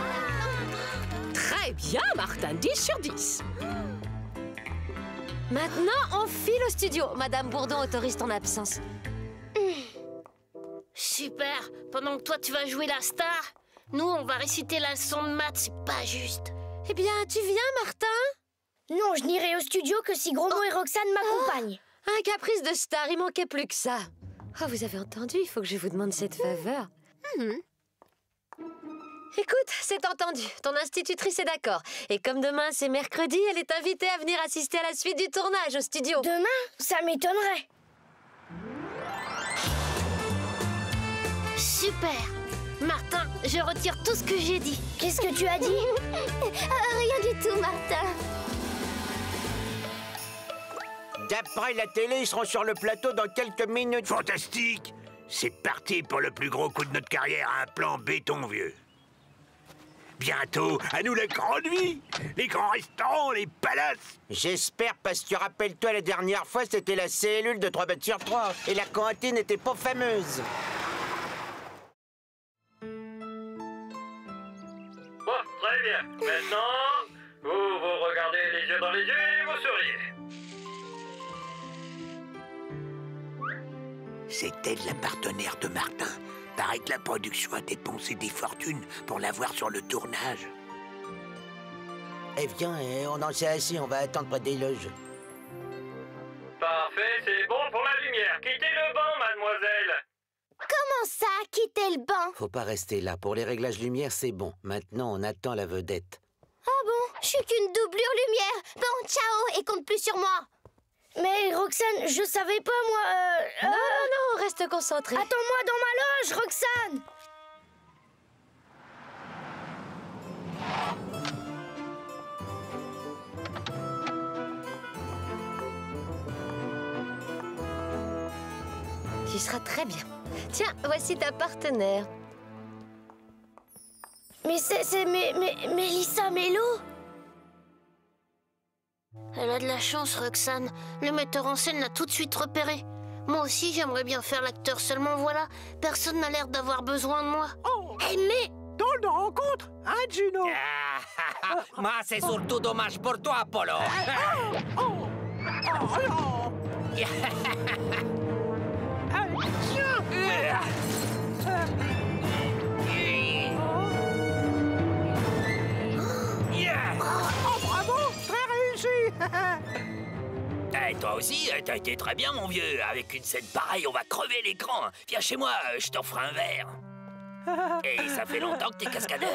fait? Très bien, Martin, 10 sur 10. Maintenant, on file au studio. Madame Bourdon autorise ton absence. Super. Pendant que toi, tu vas jouer la star, nous, on va réciter la leçon de maths. C'est pas juste. Eh bien, tu viens, Martin? Non, je n'irai au studio que si Gros Mot et Roxane m'accompagnent. Un caprice de star, il manquait plus que ça. Oh, vous avez entendu, il faut que je vous demande cette faveur. Écoute, c'est entendu. Ton institutrice est d'accord. Et comme demain, c'est mercredi, elle est invitée à venir assister à la suite du tournage au studio. Demain? Ça m'étonnerait. Super. Martin, je retire tout ce que j'ai dit. Qu'est-ce que tu as dit? Rien du tout, Martin. D'après la télé, ils seront sur le plateau dans quelques minutes. Fantastique! C'est parti pour le plus gros coup de notre carrière, un plan béton, vieux. Bientôt, à nous la grande vie, les grands restaurants, les palaces. J'espère, parce que rappelle-toi, la dernière fois, c'était la cellule de 3 mètres sur 3 et la cantine n'était pas fameuse. Bon, très bien. Maintenant, vous regardez les yeux dans les yeux et vous souriez. C'est elle la partenaire de Martin. Paraît que la production a dépensé des fortunes pour la voir sur le tournage. Eh viens, on en sait assez, on va attendre près des loges. Parfait, c'est bon pour la lumière. Quittez le banc, mademoiselle. Comment ça, quitter le banc? Faut pas rester là. Pour les réglages lumière, c'est bon. Maintenant, on attend la vedette. Ah bon? Je suis qu'une doublure lumière. Bon, ciao, et compte plus sur moi. Mais Roxane, je savais pas, moi... Non, reste concentré. Attends-moi dans ma loge, Roxane! Tu seras très bien. Tiens, voici ta partenaire. Mais c'est Mélissa Mello? Elle a de la chance, Roxane. Le metteur en scène l'a tout de suite repéré. Moi aussi, j'aimerais bien faire l'acteur, seulement voilà, personne n'a l'air d'avoir besoin de moi. Oh! Hey, mais... Drôle de rencontre, hein, Gino? Moi, c'est surtout dommage pour toi, Apollo. Bravo, très réussi. Et toi aussi, t'as été très bien, mon vieux. Avec une scène pareille, on va crever l'écran. Viens chez moi, je t'offre un verre. Et ça fait longtemps que t'es cascadeur.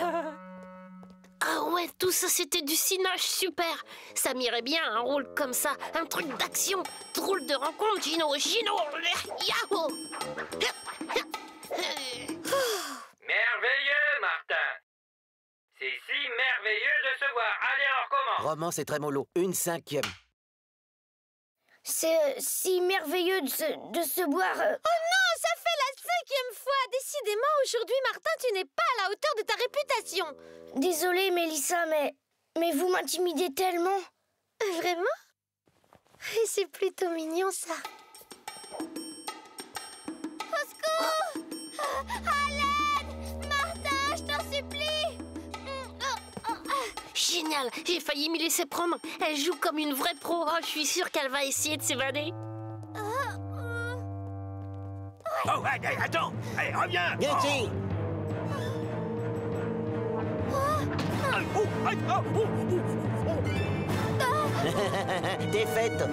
Ah ouais, tout ça c'était du cinéma super. Ça m'irait bien un rôle comme ça, un truc d'action. Drôle de rencontre, Gino, yahoo. Merveilleux, Martin. C'est si merveilleux de se voir. Allez, on recommence. Roman, c'est très mollo. 1/5. C'est si merveilleux de se boire... Oh non, ça fait la 5e fois. Décidément, aujourd'hui, Martin, tu n'es pas à la hauteur de ta réputation. Désolée, Mélissa, mais vous m'intimidez tellement. Vraiment? Et c'est plutôt mignon, ça. Au secours! À l'aide! Martin, je t'en supplie! Génial, j'ai failli m'y laisser prendre. Elle joue comme une vraie pro. Oh, je suis sûre qu'elle va essayer de s'évader. Oh, attends! Allez, reviens! Viens ici! Défaite!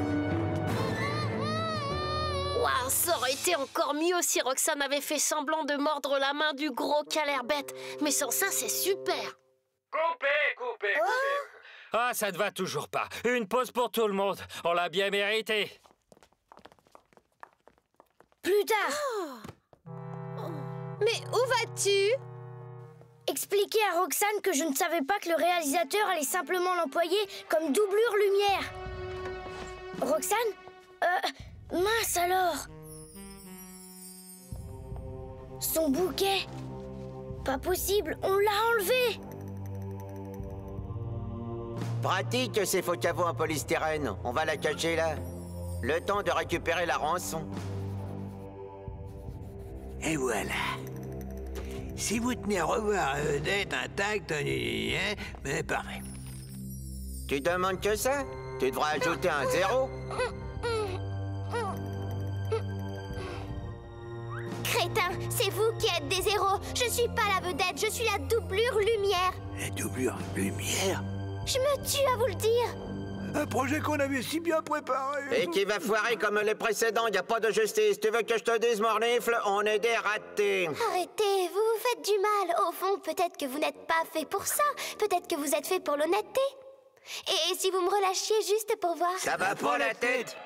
Waouh, ça aurait été encore mieux si Roxane avait fait semblant de mordre la main du gros qui a l'air bête. Mais sans ça, c'est super. Coupez. Ah, ça ne va toujours pas. Une pause pour tout le monde. On l'a bien mérité. Plus tard. Mais où vas-tu? Expliquer à Roxane que je ne savais pas que le réalisateur allait simplement l'employer comme doublure lumière. Roxane? Mince alors. Son bouquet. Pas possible, on l'a enlevé. Pratique, ces faux caveaux en polystyrène. On va la cacher là. Le temps de récupérer la rançon. Et voilà. Si vous tenez à revoir d'être intact, mais pareil. Tu demandes que ça? Tu devras ajouter un 0. Crétin, c'est vous qui êtes des héros. Je suis pas la vedette, je suis la doublure lumière. La doublure lumière? Je me tue à vous le dire. Un projet qu'on avait si bien préparé. Et qui va foirer comme les précédents, y a pas de justice. Tu veux que je te dise, Mornifle? On est des ratés. Arrêtez, vous vous faites du mal. Au fond, peut-être que vous n'êtes pas fait pour ça. Peut-être que vous êtes fait pour l'honnêteté. Et si vous me relâchiez juste pour voir... Ça va pour la tête.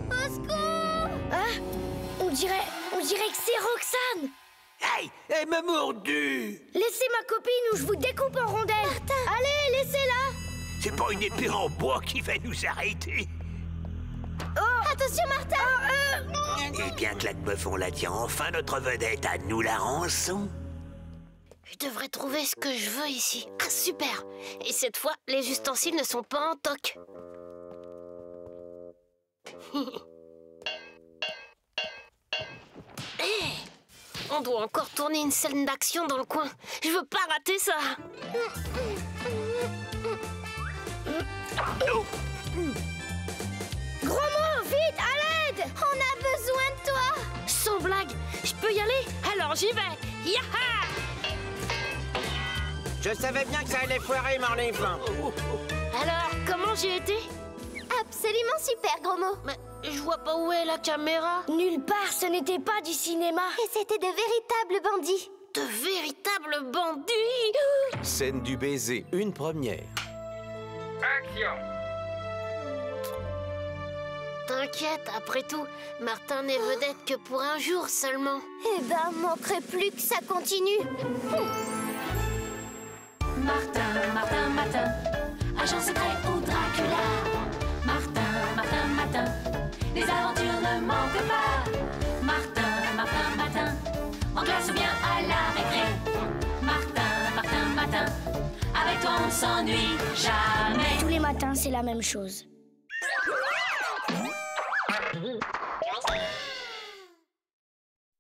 Au secours! Ah, on dirait que c'est Roxane. Aïe, elle m'a mordu. Laissez ma copine ou je vous découpe en rondelles. Martin. Allez, laissez-la. C'est pas une épée en bois qui va nous arrêter. Oh, attention, Martin. Eh bien, Claquemeuf, on la tient enfin, notre vedette. À nous la rançon. Je devrais trouver ce que je veux ici. Ah, super. Et cette fois, les ustensiles ne sont pas en toc. Hey, on doit encore tourner une scène d'action dans le coin. Je veux pas rater ça. Alors j'y vais. Yaha! Je savais bien que ça allait foirer, Morleaf. Alors, comment j'ai été? Absolument super, gros mot. Mais je vois pas où est la caméra. Nulle part, ce n'était pas du cinéma. Et c'était de véritables bandits. De véritables bandits. Scène du baiser, une première. Action! T'inquiète, après tout, Martin n'est vedette que pour un jour seulement. Eh ben, manquerait plus que ça continue. Martin, agent secret ou Dracula. Martin, les aventures ne manquent pas. Martin, en classe ou bien à la récré. Martin, avec toi on s'ennuie jamais. Tous les matins, c'est la même chose.